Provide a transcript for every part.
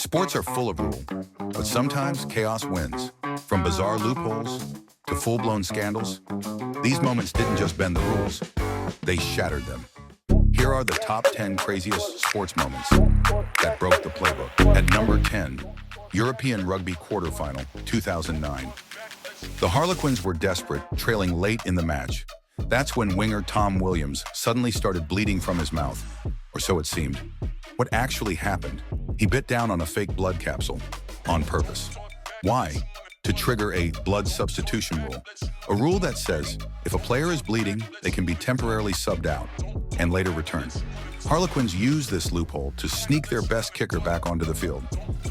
Sports are full of rule, but sometimes chaos wins. From bizarre loopholes to full-blown scandals, these moments didn't just bend the rules, they shattered them. Here are the top 10 craziest sports moments that broke the playbook. At number 10, European Rugby quarterfinal, 2009. The Harlequins were desperate, trailing late in the match. That's when winger Tom Williams suddenly started bleeding from his mouth, or so it seemed. What actually happened? He bit down on a fake blood capsule on purpose. Why? To trigger a blood substitution rule, a rule that says if a player is bleeding, they can be temporarily subbed out and later returned. Harlequins used this loophole to sneak their best kicker back onto the field.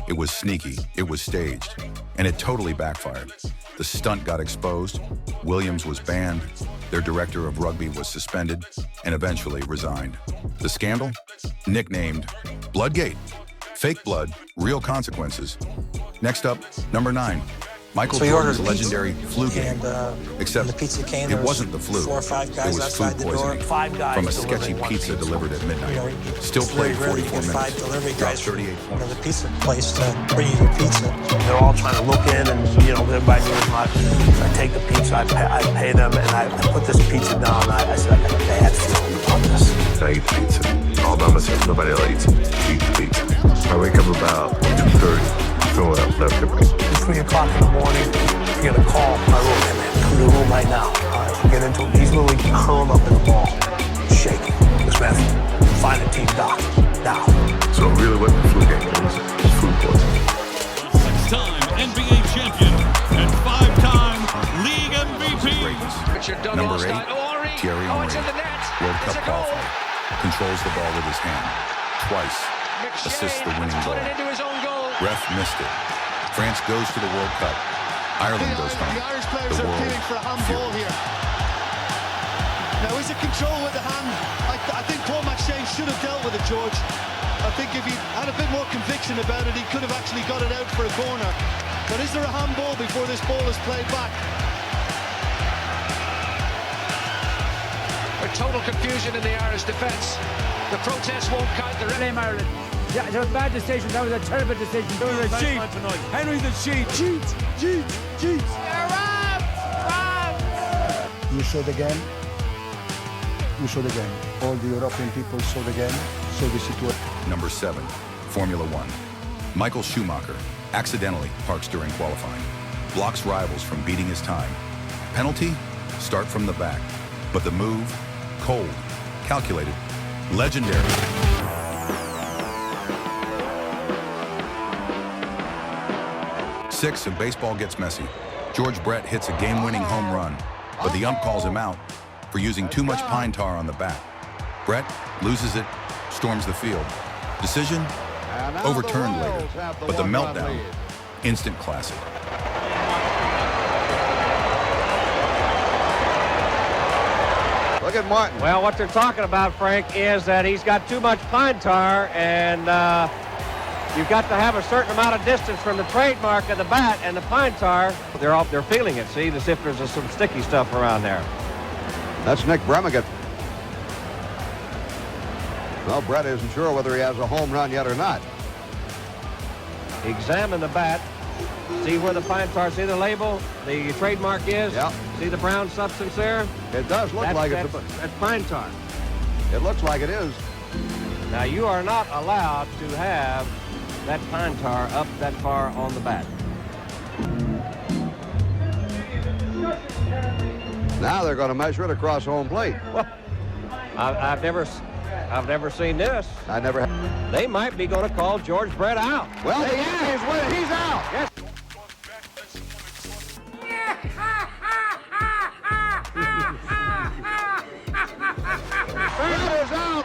It was sneaky, it was staged, and it totally backfired. The stunt got exposed, Williams was banned, their director of rugby was suspended, and eventually resigned. The scandal? Nicknamed Bloodgate. Fake blood, real consequences. Next up, number 9. Michael Jordan's legendary flu game. Except it wasn't the flu, 4 or 5 guys it was food poisoning from a sketchy pizza delivered at midnight. Still played 44 minutes, dropped 38 points. The pizza place to bring you your pizza. They're all trying to look in and, everybody knows my, I take the pizza, I pay them, and I put this pizza down. I said, I got a bad feeling about this. I eat the pizza. All by myself, nobody else eats it. Eat the pizza. I wake up about 2:30, throwing up left and right. 3 o'clock in the morning, you get a call. My room, hey man, come to the room right now. All right, we get into it. He's literally curled up in the ball, shaking. Miss Matthew, find a team doc, now. So it really wasn't a flu game, it was food poisoning. 6-time NBA champion and 5-time league MVP. Number 8, Thierry, World Cup qualifier. Controls the ball with his hand. Twice. Assists the winning goal. Ref missed it. France goes to the World Cup. Ireland goes home. The Irish players The are world appealing for a handball here. Now, is it control with the hand? I think Paul McShane should have dealt with it, George. I think if he had a bit more conviction about it, he could have actually got it out for a corner. But is there a handball before this ball is played back? Total confusion in the Irish defence. The protest won't count. The Blame Ireland. Yeah, it was a bad decision. That was a terrible decision. It was a cheat. Henry's a cheat. Cheat. You saw the game. You saw the game. All the European people saw the game, saw the situation. Number 7, Formula 1. Michael Schumacher accidentally parks during qualifying. Blocks rivals from beating his time. Penalty? Start from the back. But the move? Cold, calculated, legendary. Six, and baseball gets messy. George Brett hits a game-winning home run, but the ump calls him out for using too much pine tar on the bat. Brett loses it, storms the field. Decision? Overturned later, but the meltdown, instant classic. Look at Martin. Well, what they're talking about, Frank, is that he's got too much pine tar, and you've got to have a certain amount of distance from the trademark of the bat and the pine tar. They're feeling it, see, as if there's some sticky stuff around there. That's Nick Bremigan. Well, Brett isn't sure whether he has a home run yet or not. Examine the bat. See where the pine tar, see the label, the trademark is? Yep. See the brown substance there? It does look like it's that's pine tar. It looks like it is. Now, you are not allowed to have that pine tar up that far on the bat. Now they're going to measure it across home plate. Well, I've never seen this. I never have. They might be going to call George Brett out. Well, the Yankees win. He's out. Yes. Brett is out.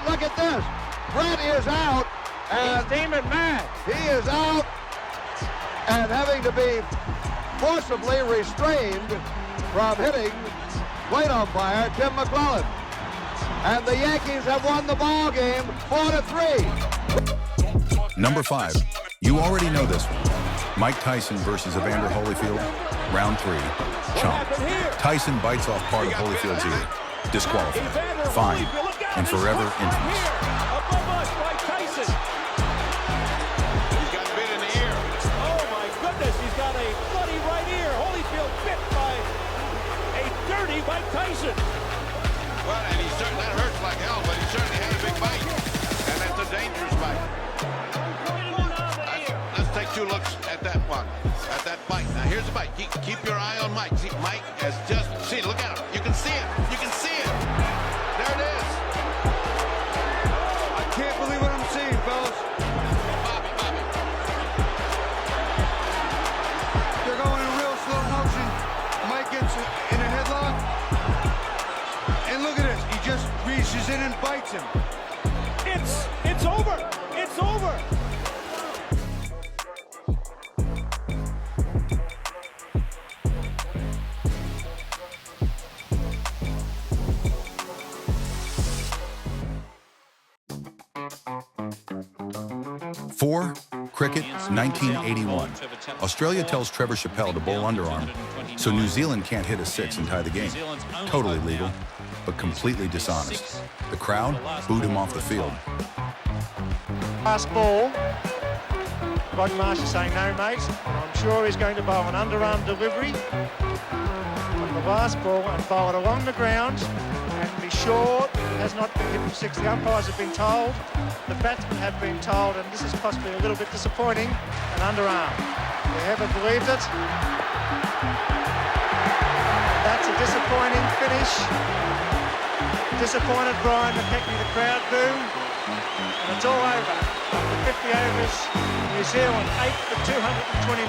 Look at this. Brett is out. And he's steaming mad. He is out and having to be forcibly restrained from hitting plate umpire Tim McClellan. And the Yankees have won the ball game 4-3. Number 5. You already know this one. Mike Tyson versus Evander Holyfield. Round 3. Chomp. Tyson bites off part of Holyfield's ear. Disqualified. Fine. And forever infamous. 30, Mike Tyson. Well, and that hurts like hell, but he certainly had a big bite. And that's a dangerous bite. Let's take two looks at that one, at that bite. Now, here's the bite. Keep your eye on Mike. See, Mike has just, see, look at him. You can see it. You can see it. There it is. I can't believe what I'm seeing, fellas. Bobby. They're going in real slow motion. Mike gets in a headlock. And look at this. He just reaches in and bites him. It's over. It's over. Four, cricket, 1981. Australia tells Trevor Chappell to bowl underarm, so New Zealand can't hit a six and tie the game. Totally legal, but completely dishonest. The crowd booed him off the field. Last ball. Rod Marsh is saying no, mate. I'm sure he's going to bowl an underarm delivery on the last ball and bowl it along the ground and be sure it has not been hit for six. The umpires have been told, the batsmen have been told, and this is possibly a little bit disappointing, an underarm. They haven't believed it. That's a disappointing finish. Disappointed Brian McKechnie, the crowd boo. And it's all over. After 50 overs, New Zealand 8 for 229.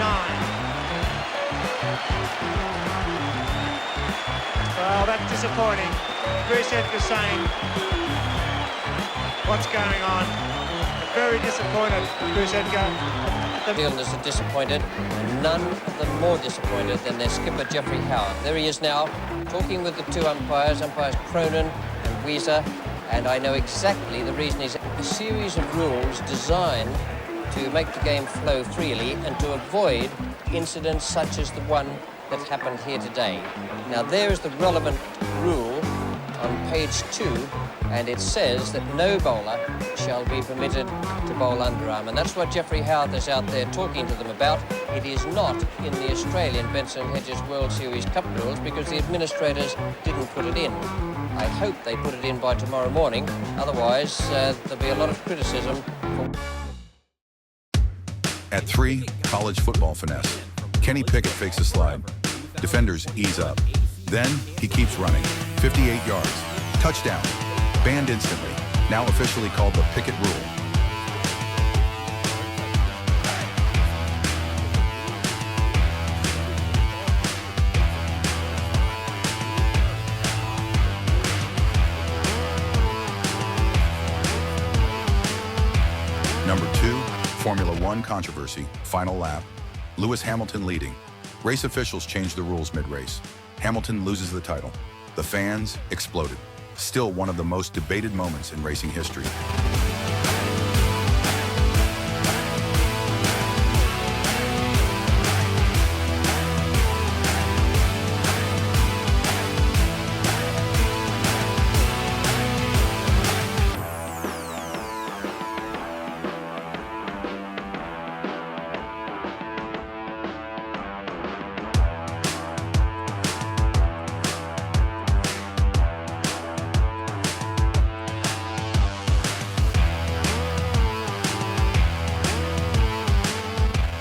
Well, that's disappointing. Bruce Edgar saying, what's going on? Very disappointed, Bruce Edgar. New Zealanders are disappointed, none of them more disappointed than their skipper, Geoffrey Howard. There he is now, talking with the two umpires Cronin and Weezer, and I know exactly the reason is a series of rules designed to make the game flow freely and to avoid incidents such as the one that happened here today. Now, there is the relevant rule on page 2, and it says that no bowler shall be permitted to bowl underarm, and that's what Geoffrey Howard is out there talking to them about. It is not in the Australian Benson Hedges World Series Cup rules because the administrators didn't put it in. I hope they put it in by tomorrow morning, otherwise there'll be a lot of criticism. At 3, college football finesse. Kenny Pickett fakes a slide. Defenders ease up. Then he keeps running. 58 yards. Touchdown. Banned instantly. Now officially called the Pickett Rule. Number 2, Formula One controversy, final lap. Lewis Hamilton leading. Race officials changed the rules mid-race. Hamilton loses the title. The fans exploded. Still one of the most debated moments in racing history.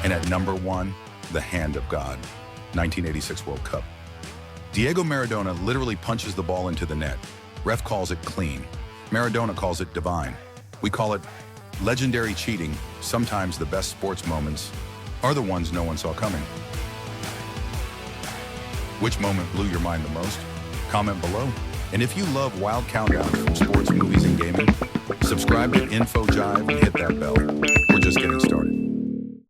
And at number 1, the hand of God, 1986 World Cup. Diego Maradona literally punches the ball into the net. Ref calls it clean. Maradona calls it divine. We call it legendary cheating. Sometimes the best sports moments are the ones no one saw coming. Which moment blew your mind the most? Comment below. And if you love wild countdowns from sports, movies, and gaming, subscribe to InfoJive and hit that bell. We're just getting started.